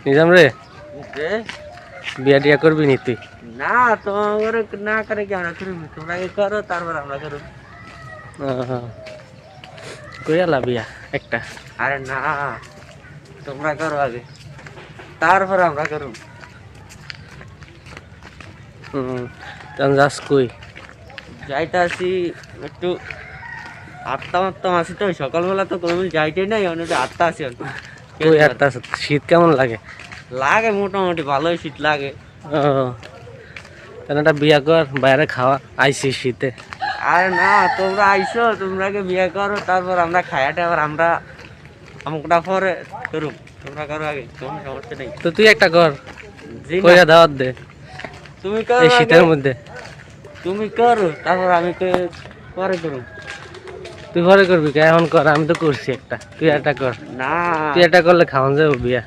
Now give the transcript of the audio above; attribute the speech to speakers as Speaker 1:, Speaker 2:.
Speaker 1: নিজাম রে,
Speaker 2: যে
Speaker 1: বিয়া টিয়া করবি নি তুই?
Speaker 2: না তোমার না করে কি আমরা করবো, তোমরা আগে করো তারপর আমরা করব।
Speaker 1: কইয়ালা বিয়া একটা।
Speaker 2: আরে না, তোমরা করো আগে তারপর আমরা করব।
Speaker 1: তখন যাস কই?
Speaker 2: যাইতে আসি একটু আটটা মাত্তা আসি, তো সকালবেলা তো কোনো যাইতেই নাই, অনেক আটটা আসি আর কি।
Speaker 1: কই একটা শীত কেমন লাগে?
Speaker 2: লাগে মোটামুটি ভালোই শীত লাগে।
Speaker 1: ও তাহলে একটা বিয়া কর, বাইরে খাওয়া আইসি শীতে।
Speaker 2: আরে না, তোমরা আইসো, তোমরা আগে বিয়ে করো তারপর আমরা খায়াটা আবার আমরা আমুকটা পরে করুম। তোমরা করো আগে, কোনো সমস্যা নেই।
Speaker 1: তো তুই একটা কর,
Speaker 2: জি না,
Speaker 1: কইরা দাওয়াত দে
Speaker 2: তুমি করো
Speaker 1: এই শীতের
Speaker 2: আগে,
Speaker 1: মধ্যে।
Speaker 2: তুমি করো তারপর আমি পরে করুম।
Speaker 1: তুই ঘরে করবি কে? এখন কর, আমি তো করছি একটা, তুই একটা কর।
Speaker 2: না
Speaker 1: তুই একটা করলে খাওয়ান যাবো বিয়া।